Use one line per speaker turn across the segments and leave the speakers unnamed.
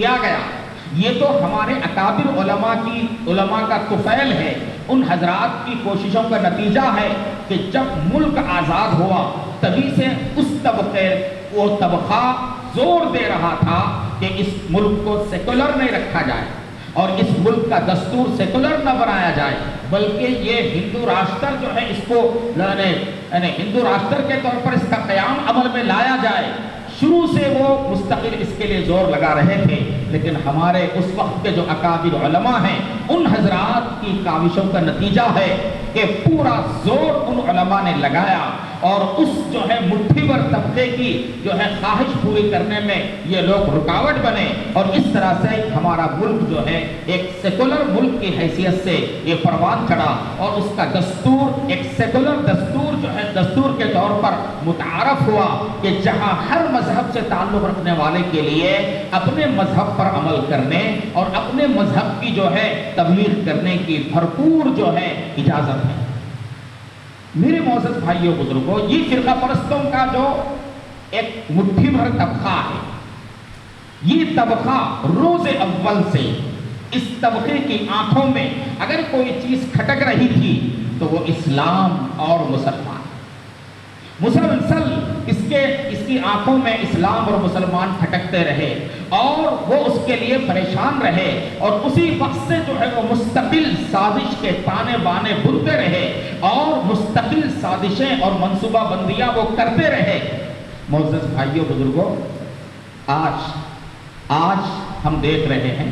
کیا گیا، یہ تو ہمارے اکابر علماء کا طفیل ہے، ان حضرات کی کوششوں کا نتیجہ ہے کہ جب ملک آزاد ہوا تبھی سے وہ طبقہ زور دے رہا تھا کہ اس ملک کو سیکولر نہیں رکھا جائے اور اس ملک کا دستور سیکولر نہ بنایا جائے، بلکہ یہ ہندو راشٹر جو ہے اس کو ہندو راشٹر کے طور پر اس کا قیام عمل میں لایا جائے۔ شروع سے وہ مستقل اس کے لیے زور لگا رہے تھے، لیکن ہمارے اس وقت کے جو اکابر علماء ہیں ان حضرات کی کاوشوں کا نتیجہ ہے کہ پورا زور ان علماء نے لگایا اور اس جو ہے مٹھی بھر طبقے کی جو ہے خواہش پوری کرنے میں یہ لوگ رکاوٹ بنے، اور اس طرح سے ہمارا ملک جو ہے ایک سیکولر ملک کی حیثیت سے یہ پروان چڑھا اور اس کا دستور ایک سیکولر دستور جو ہے دستور کے طور پر متعارف ہوا کہ جہاں ہر مذہب سے تعلق رکھنے والے کے لیے اپنے مذہب پر عمل کرنے اور اپنے مذہب کی جو ہے تبلیغ کرنے کی بھرپور جو ہے اجازت ہے۔ میرے معزز بھائیوں بزرگوں، یہ فرقہ پرستوں کا جو ایک مٹھی بھر طبقہ ہے، یہ طبقہ روز اول سے اس طبقے کی آنکھوں میں اگر کوئی چیز کھٹک رہی تھی تو وہ اسلام اور مسلمان، مسلسل اس کی آنکھوں میں اسلام اور مسلمان کھٹکتے رہے اور وہ اس کے لیے پریشان رہے، اور اسی وقت سے جو ہے وہ مستقل سازش کے تانے بانے بنتے رہے اور مستقل سازشیں اور منصوبہ بندیاں وہ کرتے رہے۔ معزز بھائیوں بزرگوں، آج ہم دیکھ رہے ہیں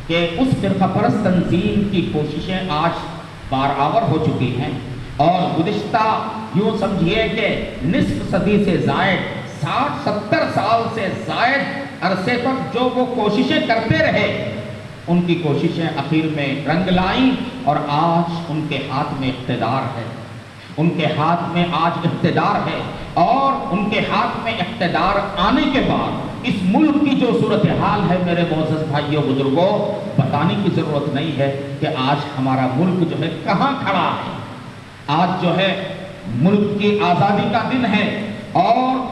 کہ اس فرقہ پرست تنظیم کی کوششیں آج بارآور ہو چکی ہیں، اور گزشتہ یوں سمجھیے کہ نصف صدی سے زائد 60-70 سال سے زائد عرصے تک جو وہ کوششیں کرتے رہے، ان کی کوششیں اخیر میں رنگ لائیں اور آج ان کے ہاتھ میں اقتدار ہے، ان کے ہاتھ میں آج اقتدار ہے، اور ان کے ہاتھ میں اقتدار آنے کے بعد اس ملک کی جو صورتحال ہے میرے معزز بھائیوں بزرگوں، بتانے کی ضرورت نہیں ہے کہ آج ہمارا ملک جو ہے کہاں کھڑا ہے۔ آج جو ہے ملک کی آزادی کا دن ہے اور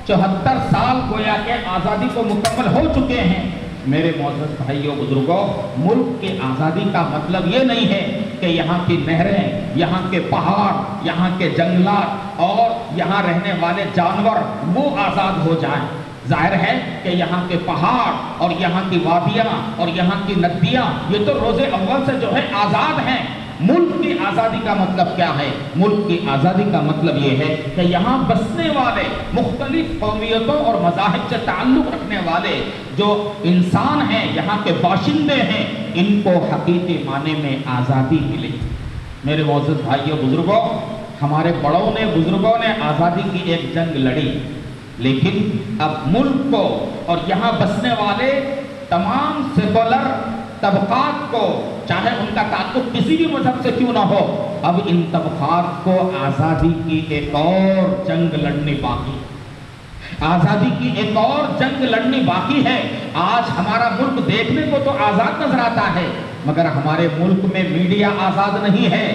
74 سال گویا کہ آزادی کو مکمل ہو چکے ہیں۔ میرے معزز بھائیوں بزرگوں، ملک کی آزادی کا مطلب یہ نہیں ہے کہ یہاں کی نہریں، یہاں کے پہاڑ، یہاں کے جنگلات اور یہاں رہنے والے جانور وہ آزاد ہو جائیں۔ ظاہر ہے کہ یہاں کے پہاڑ اور یہاں کی وادیاں اور یہاں کی ندیاں یہ تو روز اول سے جو ہے آزاد ہیں۔ ملک کی آزادی کا مطلب کیا ہے؟ ملک کی آزادی کا مطلب یہ ہے کہ یہاں بسنے والے مختلف قومیتوں اور مذاہب سے تعلق رکھنے والے جو انسان ہیں، یہاں کے باشندے ہیں، ان کو حقیقی معنی میں آزادی ملے۔ میرے معزز بھائیوں بزرگوں، ہمارے بڑوں نے بزرگوں نے آزادی کی ایک جنگ لڑی، لیکن اب ملک کو اور یہاں بسنے والے تمام سیکولر طبقات کو، چاہے ان کا تعلق کسی بھی مذہب سے کیوں نہ ہو، اب ان طبقات کو آزادی کی ایک اور جنگ لڑنی باقی ہے، آزادی کی ایک اور جنگ لڑنی باقی ہے۔ آج ہمارا ملک دیکھنے کو تو آزاد نظر آتا ہے، مگر ہمارے ملک میں میڈیا آزاد نہیں ہے،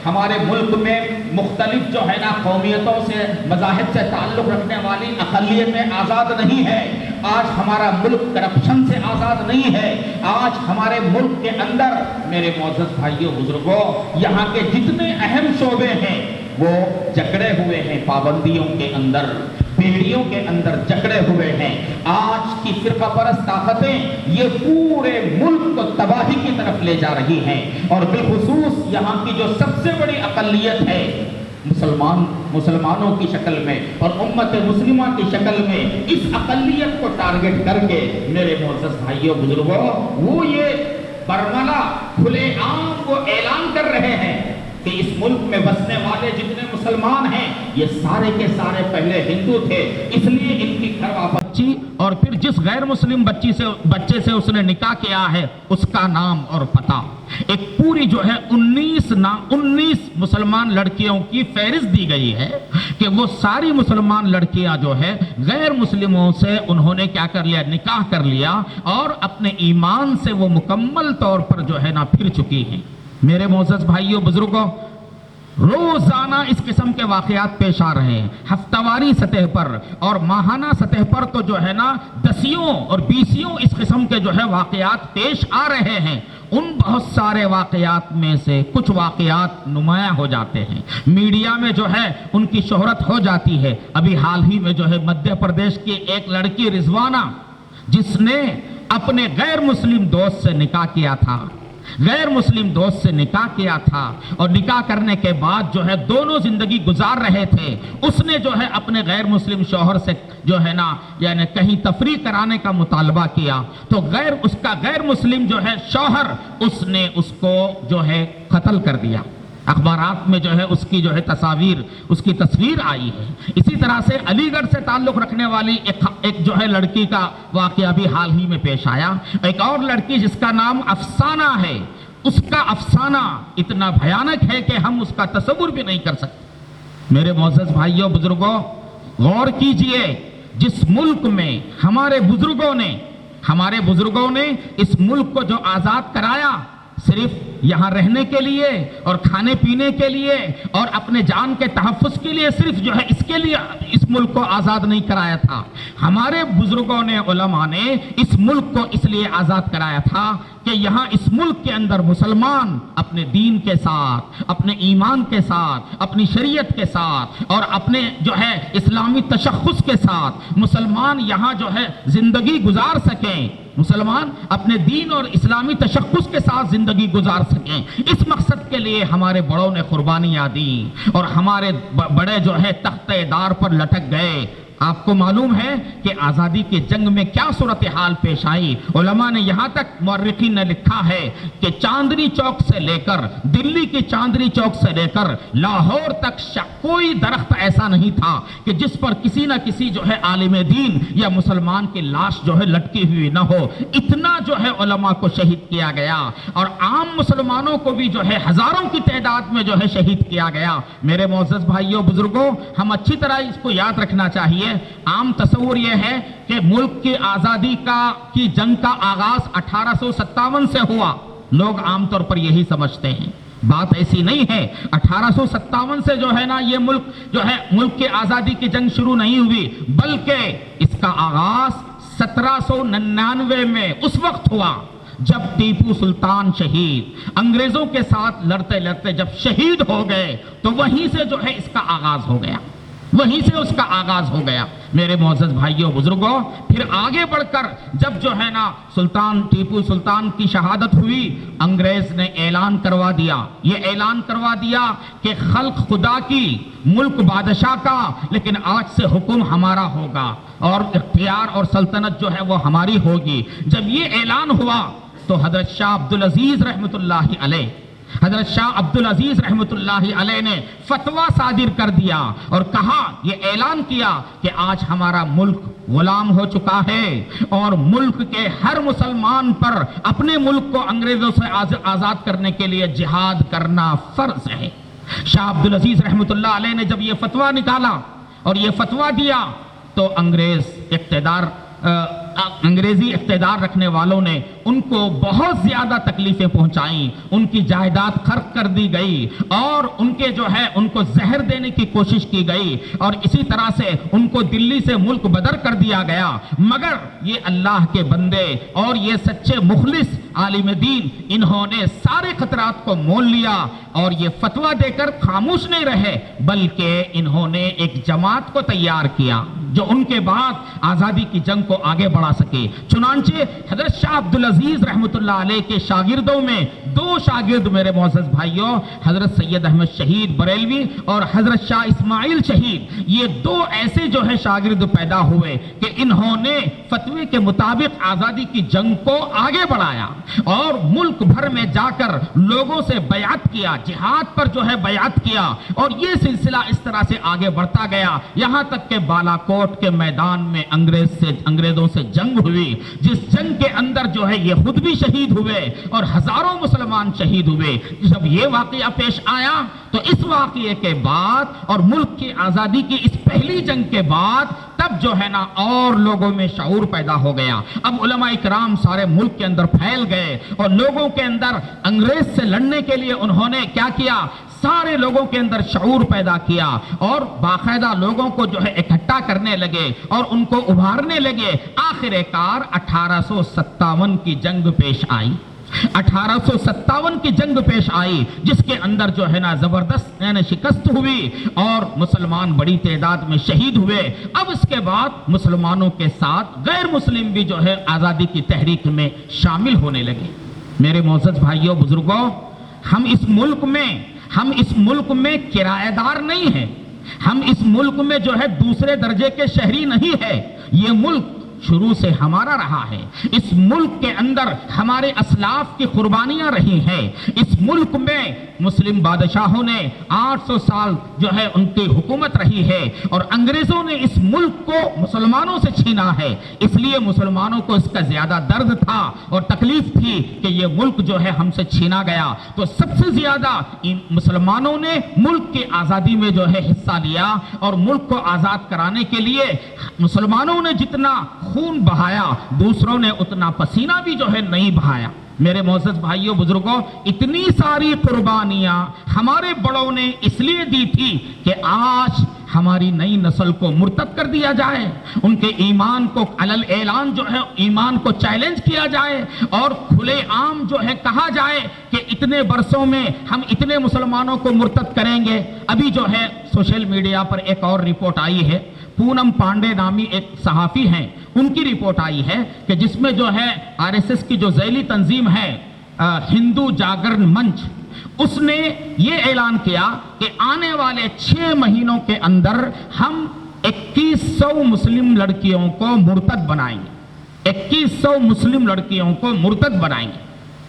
ہمارے ملک میں مختلف جو ہے نا قومیتوں سے مذاہب سے تعلق رکھنے والی اقلیتیں آزاد نہیں ہے، آج ہمارا ملک کرپشن سے آزاد نہیں ہے، آج ہمارے ملک کے اندر میرے معزز بھائیوں بزرگوں یہاں کے جتنے اہم شعبے ہیں وہ جکڑے ہوئے ہیں، پابندیوں کے اندر، بیڑیوں کے اندر جکڑے ہوئے ہیں۔ آج کی فرقہ پرست طاقتیں یہ پورے ملک کو تباہی کی طرف لے جا رہی ہیں، اور بالخصوص یہاں کی جو سب سے بڑی اقلیت ہے مسلمانوں کی شکل میں اور امت مسلمہ کی شکل میں، اس اقلیت کو ٹارگٹ کر کے میرے معزز بھائیوں بزرگوں وہ یہ برملا کھلے عام وہ اعلان کر رہے ہیں کہ اس ملک میں بسنے والے جتنے مسلمان ہیں یہ سارے کے سارے پہلے ہندو تھے، اس لیے ان کی گھر واپسی اور پھر جس غیر مسلم بچے سے اس نے نکاح کیا ہے اس کا نام اور پتہ، ایک پوری جو ہے 19 مسلمان لڑکیوں کی فہرست دی گئی ہے کہ وہ ساری مسلمان لڑکیاں جو ہے غیر مسلموں سے انہوں نے کیا کر لیا، نکاح کر لیا، اور اپنے ایمان سے وہ مکمل طور پر جو ہے نا پھر چکی ہیں۔ میرے معزز بھائیوں بزرگوں، روزانہ اس قسم کے واقعات پیش آ رہے ہیں، ہفتہ سطح پر اور ماہانہ سطح پر تو جو ہے نا دسیوں اور بیسیوں اس قسم کے جو ہے واقعات پیش آ رہے ہیں۔ ان بہت سارے واقعات میں سے کچھ واقعات نمایاں ہو جاتے ہیں، میڈیا میں جو ہے ان کی شہرت ہو جاتی ہے۔ ابھی حال ہی میں جو ہے مدھیہ پردیش کی ایک لڑکی رضوانہ، جس نے اپنے غیر مسلم دوست سے نکاح کیا تھا، غیر مسلم دوست سے نکاح کیا تھا، اور نکاح کرنے کے بعد جو ہے دونوں زندگی گزار رہے تھے۔ اس نے جو ہے اپنے غیر مسلم شوہر سے جو ہے نا یعنی کہیں تفریح کرانے کا مطالبہ کیا، تو اس کا غیر مسلم جو ہے شوہر، اس نے اس کو جو ہے قتل کر دیا۔ اخبارات میں جو ہے اس کی جو ہے اس کی تصویر آئی ہے۔ اسی طرح سے علی گڑھ سے تعلق رکھنے والی ایک جو ہے لڑکی کا واقعہ بھی حال ہی میں پیش آیا۔ ایک اور لڑکی جس کا نام افسانہ ہے، اس کا افسانہ اتنا بھیانک ہے کہ ہم اس کا تصور بھی نہیں کر سکتے۔ میرے معزز بھائیوں بزرگوں، غور کیجئے، جس ملک میں ہمارے بزرگوں نے اس ملک کو جو آزاد کرایا، صرف یہاں رہنے کے لیے اور کھانے پینے کے لیے اور اپنے جان کے تحفظ کے لیے، صرف جو ہے اس کے لیے اس ملک کو آزاد نہیں کرایا تھا۔ ہمارے بزرگوں نے، علماء نے اس ملک کو اس لیے آزاد کرایا تھا کہ یہاں اس ملک کے اندر مسلمان اپنے دین کے ساتھ، اپنے ایمان کے ساتھ، اپنی شریعت کے ساتھ اور اپنے جو ہے اسلامی تشخص کے ساتھ مسلمان یہاں جو ہے زندگی گزار سکیں، مسلمان اپنے دین اور اسلامی تشخص کے ساتھ زندگی گزار سکیں۔ اس مقصد کے لیے ہمارے بڑوں نے قربانیاں دی اور ہمارے بڑے جو ہے تختہ دار پر لٹک گئے۔ آپ کو معلوم ہے کہ آزادی کی جنگ میں کیا صورتحال پیش آئی۔ علماء نے یہاں تک، مورخین نے لکھا ہے کہ چاندنی چوک سے لے کر، دلی کی چاندنی چوک سے لے کر لاہور تک کوئی درخت ایسا نہیں تھا کہ جس پر کسی نہ کسی جو ہے عالم دین یا مسلمان کی لاش جو ہے لٹکی ہوئی نہ ہو۔ اتنا جو ہے علماء کو شہید کیا گیا اور عام مسلمانوں کو بھی جو ہے ہزاروں کی تعداد میں جو ہے شہید کیا گیا۔ میرے معزز بھائیوں بزرگوں، ہم اچھی طرح اس کو یاد رکھنا چاہیے۔ عام تصور یہ ہے کہ ملک کی آزادی کی جنگ کا آغاز 1857 سے ہوا، لوگ عام طور پر یہی سمجھتے ہیں۔ بات ایسی نہیں ہے۔ 1857 سے جو ہے نا یہ ملک کی آزادی کی جنگ شروع نہیں ہوئی، بلکہ اس کا آغاز 1799 میں اس وقت ہوا جب ٹیپو سلطان شہید انگریزوں کے ساتھ لڑتے لڑتے جب شہید ہو گئے، تو وہیں سے جو ہے اس کا آغاز ہو گیا، وہیں سے اس کا آغاز ہو گیا۔ میرے معزز بھائیوں بزرگوں، پھر آگے بڑھ کر جب جو ہے نا ٹیپو سلطان کی شہادت ہوئی، انگریز نے اعلان کروا دیا، یہ اعلان کروا دیا کہ خلق خدا کی، ملک بادشاہ کا، لیکن آج سے حکم ہمارا ہوگا اور اختیار اور سلطنت جو ہے وہ ہماری ہوگی۔ جب یہ اعلان ہوا تو حضرت شاہ عبدالعزیز رحمۃ اللہ علیہ نے فتویٰ صادر کر دیا اور کہا، یہ اعلان کیا کہ آج ہمارا ملک غلام ہو چکا ہے اور ملک کے ہر مسلمان پر اپنے ملک کو انگریزوں سے آزاد کرنے کے لیے جہاد کرنا فرض ہے۔ شاہ عبدالعزیز رحمۃ اللہ علیہ نے جب یہ فتویٰ نکالا اور یہ فتویٰ دیا تو انگریزی اقتدار رکھنے والوں نے ان کو بہت زیادہ تکلیفیں پہنچائیں، ان کی جائیداد خرق کر دی گئی اور ان کو زہر دینے کی کوشش کی گئی اور اسی طرح سے ان کو دلی سے ملک بدر کر دیا گیا۔ مگر یہ اللہ کے بندے اور یہ سچے مخلص عالم دین، انہوں نے سارے خطرات کو مول لیا اور یہ فتویٰ دے کر خاموش نہیں رہے، بلکہ انہوں نے ایک جماعت کو تیار کیا جو ان کے بعد آزادی کی جنگ کو آگے بڑھا سکے۔ چنانچہ حضرت شاہ عبدالعزیز رحمۃ اللہ علیہ کے شاگردوں میں دو شاگرد، میرے معزز بھائیوں، حضرت سید احمد شہید بریلوی اور حضرت شاہ اسماعیل شہید، یہ دو ایسے جو ہے شاگرد پیدا ہوئے کہ انہوں نے فتوے کے مطابق آزادی کی جنگ کو آگے بڑھایا اور ملک بھر میں جا کر لوگوں سے بیعت کیا، جہاد پر جو ہے بیعت کیا، اور یہ سلسلہ اس طرح سے آگے بڑھتا گیا یہاں تک کہ بالاکوٹ کے میدان میں انگریزوں سے جنگ ہوئی، جس جنگ کے اندر جو ہے یہ خود بھی شہید ہوئے اور ہزاروں مسلمان شہید ہوئے۔ جب یہ واقعہ پیش آیا تو اس واقعے کے بعد اور ملک کی آزادی کی اس پہلی جنگ کے بعد تب جو ہے نا اور لوگوں میں شعور پیدا ہو گیا۔ اب علماء کرام سارے ملک کے اندر پھیل گئے اور لوگوں کے اندر انگریز سے لڑنے کے لیے انہوں نے کیا کیا، سارے لوگوں کے اندر شعور پیدا کیا اور باقاعدہ لوگوں کو جو ہے اکٹھا کرنے لگے اور ان کو ابھارنے لگے. آخر کار 1857 کی جنگ پیش آئی. 1857 کی جنگ پیش آئی جس کے اندر جو ہے نا زبردست شکست ہوئی اور مسلمان بڑی تعداد میں شہید ہوئے. اب اس کے بعد مسلمانوں کے ساتھ غیر مسلم بھی جو ہے آزادی کی تحریک میں شامل ہونے لگے. میرے معزز بھائیوں بزرگوں، ہم اس ملک میں کرایہ دار نہیں ہیں. ہم اس ملک میں جو ہے دوسرے درجے کے شہری نہیں ہے. یہ ملک شروع سے ہمارا رہا ہے. اس ملک کے اندر ہمارے اسلاف کی قربانیاں رہی ہیں. اس ملک میں مسلم بادشاہوں نے 800 سال جو ہے ان کی حکومت رہی ہے اور انگریزوں نے اس ملک کو مسلمانوں سے چھینا ہے. اس لیے مسلمانوں کو اس کا زیادہ درد تھا اور تکلیف تھی کہ یہ ملک جو ہے ہم سے چھینا گیا. تو سب سے زیادہ مسلمانوں نے ملک کی آزادی میں جو ہے حصہ لیا اور ملک کو آزاد کرانے کے لیے مسلمانوں نے جتنا خون بہایا دوسروں نے اتنا پسینہ بھی جو ہے نہیں بہایا. میرے معزز بھائیوں بزرگوں، اتنی ساری قربانیاں ہمارے بڑوں نے اس لیے دی تھی کہ آج ہماری نئی نسل کو مرتد کر دیا جائے، ان کے ایمان کو علل اعلان جو ہے ایمان کو چیلنج کیا جائے اور کھلے عام جو ہے کہا جائے کہ اتنے برسوں میں ہم اتنے مسلمانوں کو مرتد کریں گے. ابھی جو ہے سوشل میڈیا پر ایک اور رپورٹ آئی ہے، پونم پانڈے نامی ایک صحافی ہیں، ان کی رپورٹ آئی ہے کہ جس میں جو ہے RSS کی جو ذیلی تنظیم ہے ہندو جاگرن منچ، اس نے یہ اعلان کیا کہ آنے والے 6 مہینوں کے اندر ہم 2100 مسلم لڑکیوں کو مرتد بنائیں گے. 2100 مسلم لڑکیوں کو مرتد بنائیں گے.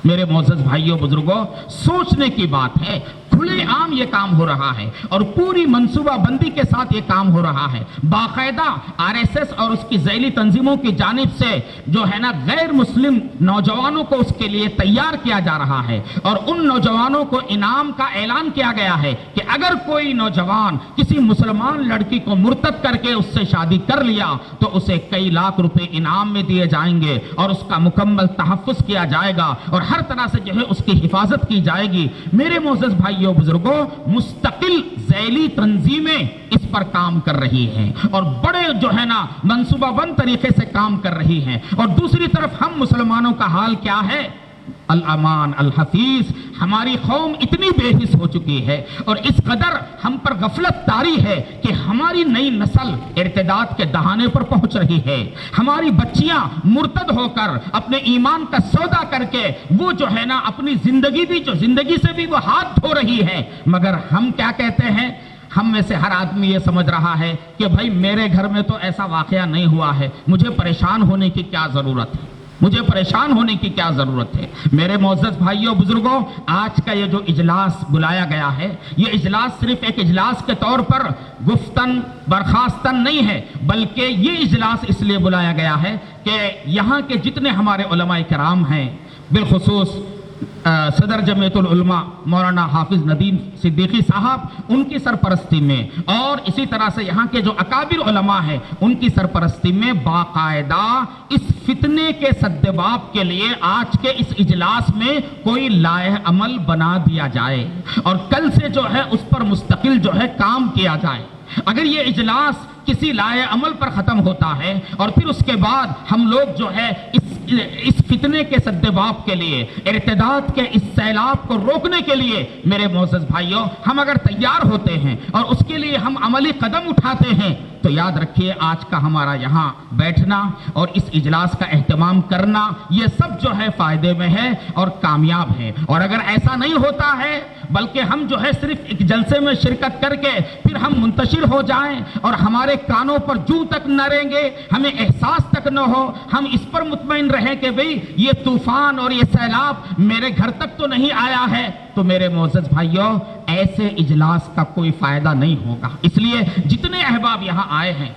میرے معزز بھائیوں بزرگوں، سوچنے کی بات ہے. کھلے عام یہ کام ہو رہا ہے اور پوری منصوبہ بندی کے ساتھ یہ کام ہو رہا ہے. باقاعدہ RSS اور اس کی ذیلی تنظیموں کی جانب سے جو ہے نا غیر مسلم نوجوانوں کو اس کے لیے تیار کیا جا رہا ہے اور ان نوجوانوں کو انعام کا اعلان کیا گیا ہے کہ اگر کوئی نوجوان کسی مسلمان لڑکی کو مرتد کر کے اس سے شادی کر لیا تو اسے کئی لاکھ روپے انعام میں دیے جائیں گے اور اس کا مکمل تحفظ کیا جائے گا اور ہر طرح سے جو ہے اس کی حفاظت کی جائے گی. میرے معزز بھائیوں بزرگوں، مستقل ذیلی تنظیمیں اس پر کام کر رہی ہیں اور بڑے جو ہے نا منصوبہ بند طریقے سے کام کر رہی ہیں. اور دوسری طرف ہم مسلمانوں کا حال کیا ہے؟ الامان الحفیظ. ہماری قوم اتنی بے حس ہو چکی ہے اور اس قدر ہم پر غفلت طاری ہے کہ ہماری نئی نسل ارتداد کے دہانے پر پہنچ رہی ہے. ہماری بچیاں مرتد ہو کر اپنے ایمان کا سودا کر کے وہ جو ہے نا اپنی زندگی سے بھی وہ ہاتھ دھو رہی ہے. مگر ہم کیا کہتے ہیں؟ ہم میں سے ہر آدمی یہ سمجھ رہا ہے کہ بھائی میرے گھر میں تو ایسا واقعہ نہیں ہوا ہے، مجھے پریشان ہونے کی کیا ضرورت ہے، مجھے پریشان ہونے کی کیا ضرورت ہے. میرے معزز بھائیوں بزرگوں، آج کا یہ جو اجلاس بلایا گیا ہے، یہ اجلاس صرف ایک اجلاس کے طور پر گفتن برخاستن نہیں ہے، بلکہ یہ اجلاس اس لیے بلایا گیا ہے کہ یہاں کے جتنے ہمارے علماء کرام ہیں، بالخصوص صدر جمعیت العلماء مولانا حافظ ندیم صدیقی صاحب، ان کی سرپرستی میں اور اسی طرح سے یہاں کے جو اکابر علماء ہیں ان کی سرپرستی میں باقاعدہ اس فتنے کے سدباب کے لیے آج کے اس اجلاس میں کوئی لائحہ عمل بنا دیا جائے اور کل سے جو ہے اس پر مستقل جو ہے کام کیا جائے. اگر یہ اجلاس کسی لائحہ عمل پر ختم ہوتا ہے اور پھر اس کے بعد ہم لوگ جو ہے اس فتنے کے سدباب کے لیے، ارتداد کے اس سیلاب کو روکنے کے لیے، میرے معزز بھائیوں، ہم اگر تیار ہوتے ہیں اور اس کے لیے ہم عملی قدم اٹھاتے ہیں تو یاد رکھیے آج کا ہمارا یہاں بیٹھنا اور اس اجلاس کا اہتمام کرنا یہ سب جو ہے فائدے میں ہے اور کامیاب ہے. اور اگر ایسا نہیں ہوتا ہے بلکہ ہم جو ہے صرف ایک جلسے میں شرکت کر کے پھر ہم منتشر ہو جائیں اور ہمارے کانوں پر جو تک نہ رہیں گے، ہمیں احساس تک نہ ہو، ہم اس پر مطمئن رہیں کہ بھئی یہ طوفان اور یہ سیلاب میرے گھر تک تو نہیں آیا ہے، تو میرے معزز بھائیوں ایسے اجلاس کا کوئی فائدہ نہیں ہوگا. اس لیے جتنے احباب یہاں آئے ہیں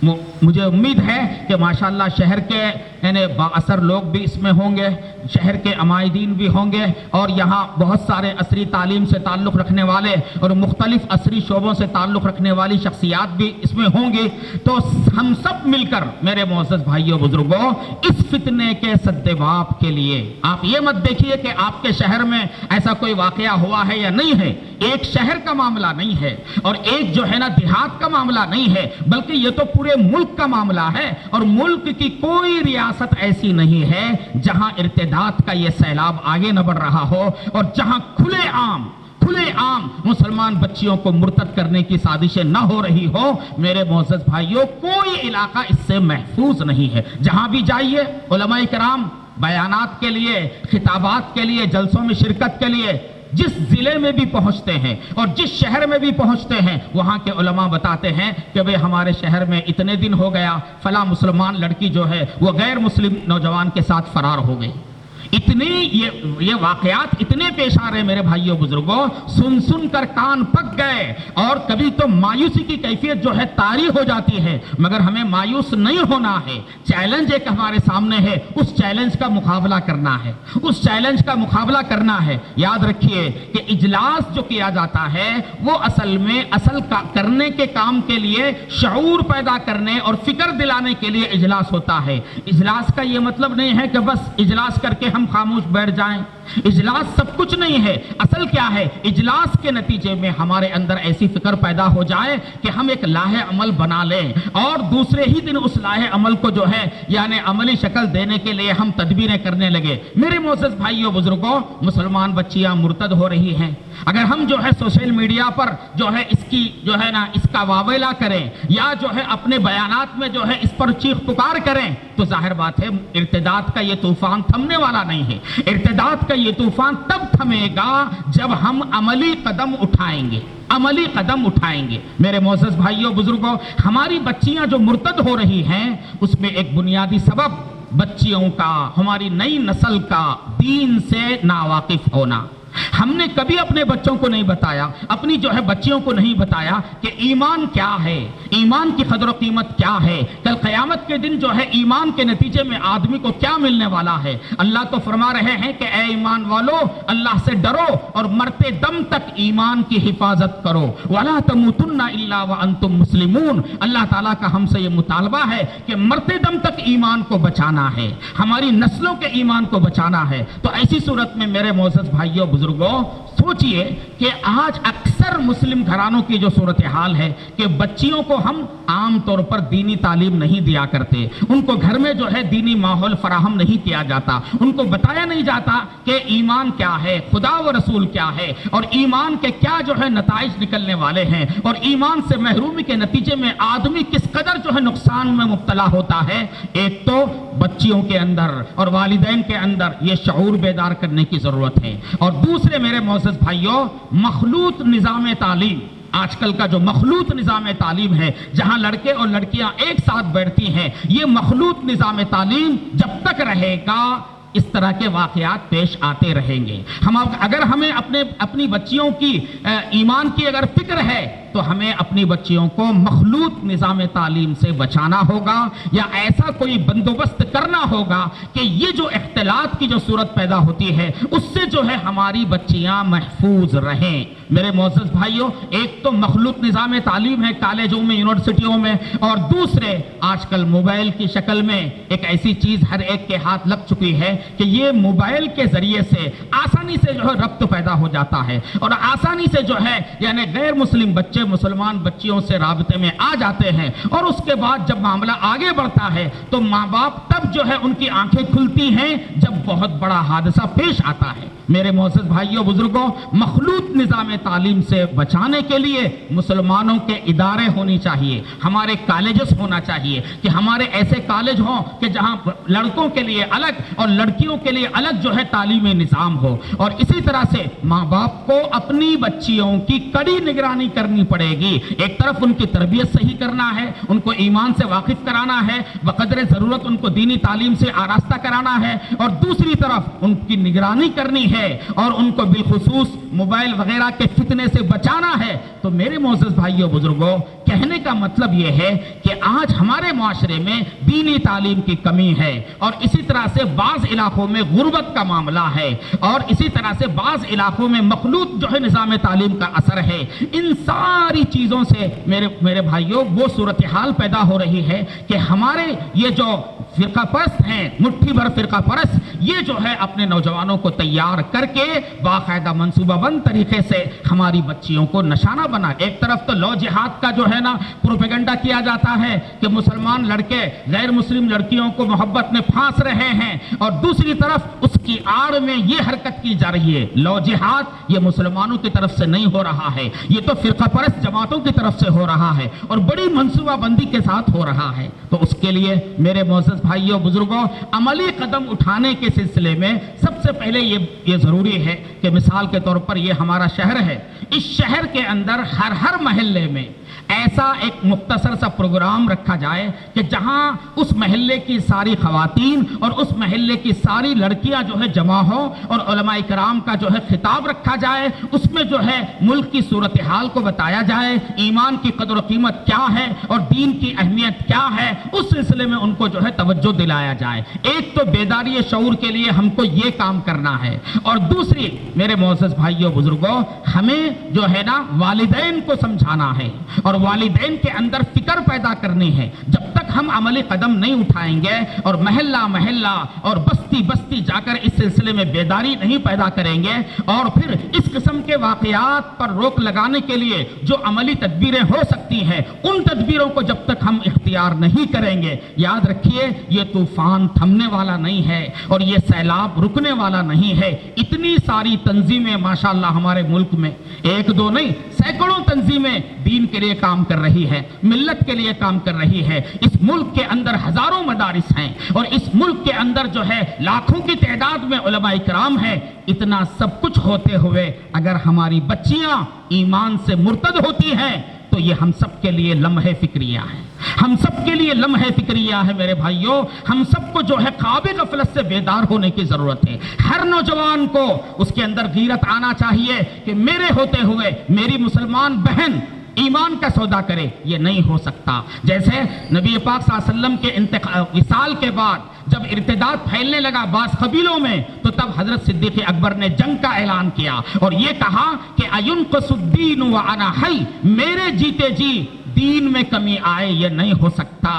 مجھے امید ہے کہ ماشاءاللہ شہر کے یعنی بااثر لوگ بھی اس میں ہوں گے، شہر کے عمائدین بھی ہوں گے، اور یہاں بہت سارے عصری تعلیم سے تعلق رکھنے والے اور مختلف عصری شعبوں سے تعلق رکھنے والی شخصیات بھی اس میں ہوں گی۔ تو ہم سب مل کر میرے معزز بھائیوں بزرگوں اس فتنے کے سدباب کے لیے، آپ یہ مت دیکھیے کہ آپ کے شہر میں ایسا کوئی واقعہ ہوا ہے یا نہیں ہے، ایک شہر کا معاملہ نہیں ہے اور ایک جو ہے نا دیہات کا معاملہ نہیں ہے، بلکہ یہ تو پورے ملک کا معاملہ ہے، اور ملک کی کوئی ریاست ایسی نہیں ہے جہاں ارتداد کا یہ سیلاب آگے نہ بڑھ رہا ہو، اور جہاں کھلے عام مسلمان بچیوں کو مرتد کرنے کی سازشیں نہ ہو رہی ہو۔ میرے معزز بھائیوں، کوئی علاقہ اس سے محفوظ نہیں ہے۔ جہاں بھی جائیے علماء کرام بیانات کے لیے، خطابات کے لیے، جلسوں میں شرکت کے لیے جس ضلع میں بھی پہنچتے ہیں اور جس شہر میں بھی پہنچتے ہیں، وہاں کے علماء بتاتے ہیں کہ بھئی ہمارے شہر میں اتنے دن ہو گیا فلاں مسلمان لڑکی جو ہے وہ غیر مسلم نوجوان کے ساتھ فرار ہو گئی۔ اتنی یہ واقعات اتنے پیش آ رہے ہیں میرے بھائیوں بزرگوں، سن کر کان پک گئے، اور کبھی تو مایوسی کی کیفیت جو ہے طاری ہو جاتی ہے، مگر ہمیں مایوس نہیں ہونا ہے۔ چیلنج ایک ہمارے سامنے ہے، اس چیلنج کا مقابلہ کرنا ہے، اس چیلنج کا مقابلہ کرنا ہے۔ یاد رکھیے کہ اجلاس جو کیا جاتا ہے وہ اصل میں کرنے کے کام کے لیے شعور پیدا کرنے اور فکر دلانے کے لیے اجلاس ہوتا ہے۔ اجلاس کا یہ مطلب نہیں ہے کہ بس اجلاس کر کے ہم خاموش بیٹھ جائیں، اجلاس سب کچھ نہیں ہے۔ اصل کیا ہے؟ اجلاس کے نتیجے میں ہمارے اندر ایسی فکر پیدا ہو جائے کہ ہم ایک لاہے عمل بنا لیں، اور دوسرے ہی دن اس لاہے عمل کو جو ہے یعنی عملی شکل دینے کے لیے ہم تدبیریں کرنے لگے۔ میرے معزز بھائیوں بزرگوں، مسلمان بچیاں مرتد ہو رہی ہیں۔ اگر ہم جو ہے سوشل میڈیا پر جو ہے اس کا واویلا کریں، یا جو ہے اپنے بیانات میں جو ہے اس پر چیخ پکار کریں، تو ظاہر بات ہے ارتداد کا یہ طوفان تھمنے والا نہیں ہے۔ ارتداد کا یہ طوفان تب تھمے گا جب ہم عملی قدم اٹھائیں گے۔ میرے معزز بھائیوں بزرگوں، ہماری بچیاں جو مرتد ہو رہی ہیں، اس میں ایک بنیادی سبب بچیوں کا، ہماری نئی نسل کا دین سے ناواقف ہونا۔ ہم نے کبھی اپنے بچوں کو نہیں بتایا، اپنی جو ہے بچیوں کو نہیں بتایا کہ ایمان کیا ہے، ایمان کی قدر و قیمت کیا ہے، کل قیامت کے دن جو ہے ایمان کے نتیجے میں آدمی کو کیا ملنے والا ہے۔ اللہ تو فرما رہے ہیں کہ اے ایمان والو، اللہ سے ڈرو اور مرتے دم تک ایمان کی حفاظت کرو، وَلَا تَمُوتُنَّ إِلَّا وَأَنْتُمْ مُسْلِمُونَ۔ اللہ تعالیٰ کا ہم سے یہ مطالبہ ہے کہ مرتے دم تک ایمان کو بچانا ہے، ہماری نسلوں کے ایمان کو بچانا ہے۔ تو ایسی صورت میں میرے معزز بھائیوں بزرگوں، سوچئے کہ آج اکثر مسلم گھرانوں کی جو صورتحال ہے کہ بچیوں کو ہم عام طور پر دینی تعلیم نہیں دیا کرتے، ان کو گھر میں جو ہے دینی ماحول فراہم نہیں کیا جاتا، ان کو بتایا نہیں جاتا کہ ایمان کیا ہے، خدا و رسول کیا ہے، اور ایمان کے کیا جو ہے نتائج نکلنے والے ہیں، اور ایمان سے محرومی کے نتیجے میں آدمی کس قدر جو ہے نقصان میں مبتلا ہوتا ہے۔ ایک تو بچیوں کے اندر اور والدین کے اندر یہ شعور بیدار کرنے کی ضرورت ہے، اور دوسرے میرے معزز بھائیوں، مخلوط نظام تعلیم، آج کل کا جو مخلوط نظام تعلیم ہے، جہاں لڑکے اور لڑکیاں ایک ساتھ بیٹھتی ہیں، یہ مخلوط نظام تعلیم جب تک رہے گا اس طرح کے واقعات پیش آتے رہیں گے۔ اگر ہمیں اپنی بچیوں کی ایمان کی اگر فکر ہے تو ہمیں اپنی بچیوں کو مخلوط نظام تعلیم سے بچانا ہوگا، یا ایسا کوئی بندوبست کرنا ہوگا کہ یہ جو اختلاط کی جو صورت پیدا ہوتی ہے اس سے جو ہے ہماری بچیاں محفوظ رہیں۔ میرے معزز بھائیوں، ایک تو مخلوط نظام تعلیم ہے کالجوں میں، یونیورسٹیوں میں، اور دوسرے آج کل موبائل کی شکل میں ایک ایسی چیز ہر ایک کے ہاتھ لگ چکی ہے کہ یہ موبائل کے ذریعے سے آسانی سے جو ہے ربط پیدا ہو جاتا ہے، اور آسانی سے جو ہے یعنی غیر مسلم بچے مسلمان بچیوں سے رابطے میں آ جاتے ہیں، اور اس کے بعد جب معاملہ آگے بڑھتا ہے تو ماں باپ تب جو ہے ان کی آنکھیں کھلتی ہیں جب بہت بڑا حادثہ پیش آتا ہے۔ میرے معزز بھائیوں بزرگوں، مخلوط نظام تعلیم سے بچانے کے لیے مسلمانوں کے ادارے ہونے چاہیے، ہمارے کالجز ہونا چاہیے کہ ہمارے ایسے کالج ہوں کہ جہاں لڑکوں کے لیے الگ اور لڑکیوں کے لیے الگ جو ہے تعلیمی نظام ہو، اور اسی طرح سے ماں باپ کو اپنی بچیوں کی کڑی نگرانی کرنی پڑے گی۔ ایک طرف ان کی تربیت صحیح کرنا ہے، ان کو ایمان سے واقف کرانا ہے، بقدر ضرورت ان کو دینی تعلیم سے آراستہ کرانا ہے، اور دوسری دوسری طرف ان کی نگرانی کرنی ہے اور ان کو بالخصوص موبائل وغیرہ کے فتنے سے بچانا ہے۔ تو میرے معزز بھائیوں بزرگوں، کہنے کا مطلب یہ ہے کہ آج ہمارے معاشرے میں دینی تعلیم کی کمی ہے، اور اسی طرح سے بعض علاقوں میں غربت کا معاملہ ہے، اور اسی طرح سے بعض علاقوں میں مخلوط جو ہے نظام تعلیم کا اثر ہے۔ ان ساری چیزوں سے میرے بھائیوں وہ صورتحال پیدا ہو رہی ہے کہ ہمارے یہ جو فرقہ پرست ہیں، مٹھی بھر فرقہ پرست، یہ جو ہے اپنے نوجوانوں کو تیار کر کے باقاعدہ منصوبہ بند طریقے سے ہماری بچیوں کو نشانہ بنا۔ ایک طرف تو لو جہاد کا جو ہے نا پروپیگنڈا کیا جاتا ہے کہ مسلمان لڑکے غیر مسلم لڑکیوں کو محبت میں پھانس رہے ہیں، اور دوسری طرف اس کی آڑ میں یہ حرکت کی جا رہی ہے۔ لو جہاد یہ مسلمانوں کی طرف سے نہیں ہو رہا ہے، یہ تو فرقہ پرست جماعتوں کی طرف سے ہو رہا ہے، اور بڑی منصوبہ بندی کے ساتھ ہو رہا ہے۔ تو اس کے لیے میرے معزز بھائیوں بزرگوں، عملی قدم اٹھانے کے سلسلے میں سب سے پہلے یہ ضروری ہے کہ مثال کے طور پر یہ ہمارا شہر ہے، اس شہر کے اندر ہر محلے میں ایسا ایک مختصر سا پروگرام رکھا جائے کہ جہاں اس محلے کی ساری خواتین اور اس محلے کی ساری لڑکیاں جو ہے جمع ہو، اور علماء کرام کا جو ہے خطاب رکھا جائے، اس میں جو ہے ملک کی صورتحال کو بتایا جائے، ایمان کی قدر و قیمت کیا ہے اور دین کی اہمیت کیا ہے، اس سلسلے میں ان کو جو ہے توجہ دلایا جائے۔ ایک تو بیداری شعور کے لیے ہم کو یہ کام کرنا ہے، اور دوسری میرے معزز بھائیوں بزرگوں، ہمیں جو ہے نا والدین کو سمجھانا ہے اور والدین کے اندر فکر پیدا کرنی ہے۔ جب تک ہم عملی قدم نہیں اٹھائیں گے اور محلہ محلہ اور بستی بستی جا کر اس سلسلے میں بیداری نہیں پیدا کریں گے، اور پھر اس قسم کے واقعات پر روک لگانے کے لیے جو عملی تدبیریں ہو سکتی ہیں، ان تدبیروں کو جب تک ہم اختیار نہیں کریں گے، یاد رکھیے یہ طوفان تھمنے والا نہیں ہے اور یہ سیلاب رکنے والا نہیں ہے۔ اتنی ساری تنظیمیں ماشاءاللہ ہمارے ملک میں، ایک دو نہیں سینکڑوں تنظیمیں دین کے لیے کام کر رہی ہے، ملت کے لیے کام کر رہی ہے۔ اس ملک کے اندر ہزاروں مدارس ہیں، اور اس ملک کے اندر جو ہے لاکھوں کی تعداد میں علماء کرام ہیں۔ اتنا سب کچھ ہوتے ہوئے اگر ہماری بچیاں ایمان سے مرتد ہوتی ہیں تو یہ ہم سب کے لیے لمحے فکریہ ہے، ہم سب کے لیے لمحے فکریہ ہے۔ میرے بھائیوں، ہم سب کو جو ہے خواب غفلت سے بیدار ہونے کی ضرورت ہے۔ ہر نوجوان کو اس کے اندر غیرت آنا چاہیے کہ میرے ہوتے ہوئے میری مسلمان بہن ایمان کا سودا کرے، یہ نہیں ہو سکتا۔ جیسے نبی پاک صلی اللہ علیہ وسلم کے وصال کے بعد جب ارتداد پھیلنے لگا بعض قبیلوں میں، تو تب حضرت صدیق اکبر نے جنگ کا اعلان کیا اور یہ کہا کہ اَيُنْقَصُ الدِّينُ وَأَنَا حَيٌّ، میرے جیتے جی دین میں کمی آئے یہ نہیں ہو سکتا،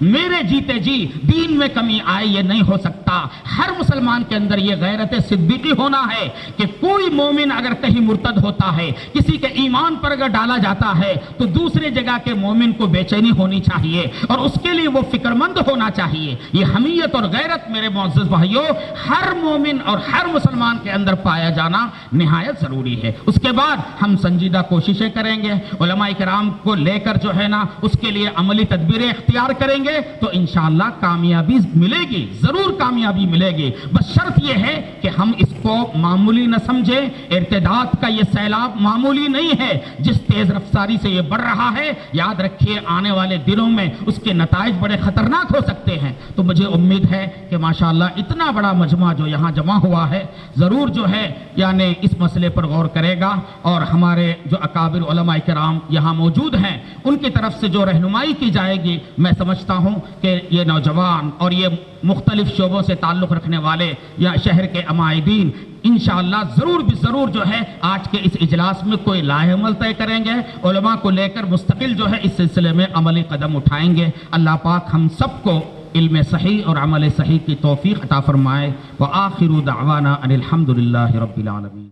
میرے جیتے جی دین میں کمی آئے یہ نہیں ہو سکتا۔ ہر مسلمان کے اندر یہ غیرت صدیقی ہونا ہے کہ کوئی مومن اگر کہیں مرتد ہوتا ہے، کسی کے ایمان پر اگر ڈالا جاتا ہے، تو دوسرے جگہ کے مومن کو بے چینی ہونی چاہیے اور اس کے لیے وہ فکر مند ہونا چاہیے۔ یہ حمیت اور غیرت میرے معزز بھائیوں ہر مومن اور ہر مسلمان کے اندر پایا جانا نہایت ضروری ہے۔ اس کے بعد ہم سنجیدہ کوششیں کریں گے، علماء کرام کو لے کر جو ہے نا اس کے لیے عملی تدبیریں اختیار کریں گے تو انشاءاللہ کامیابی ملے گی، ضرور کامیابی ملے گی۔ بس شرط یہ ہے کہ ہم اس کو معمولی نہ سمجھیں۔ ارتداد کا یہ سیلاب معمولی نہیں ہے، جس تیز رفتاری سے یہ بڑھ رہا ہے، یاد رکھیے آنے والے دنوں میں اس کے نتائج بڑے خطرناک ہو سکتے ہیں۔ تو مجھے امید ہے کہ ماشاءاللہ اتنا بڑا مجمع جو یہاں جمع ہوا ہے ضرور جو ہے یعنی اس مسئلے پر غور کرے گا، اور ہمارے جو اکابر علماء کرام یہاں موجود ہیں ان کی طرف سے جو رہنمائی کی جائے گی، میں سمجھتا ہوں کہ یہ نوجوان اور یہ مختلف شعبوں سے تعلق رکھنے والے یا شہر کے عمائدین انشاءاللہ ضرور جو ہے آج کے اس اجلاس میں کوئی لائحہ عمل طے کریں گے، علماء کو لے کر مستقل جو ہے اس سلسلے میں عملی قدم اٹھائیں گے۔ اللہ پاک ہم سب کو علم صحیح اور عمل صحیح کی توفیق عطا فرمائے۔ وآخر دعوانا ان الحمد للہ رب العالمین۔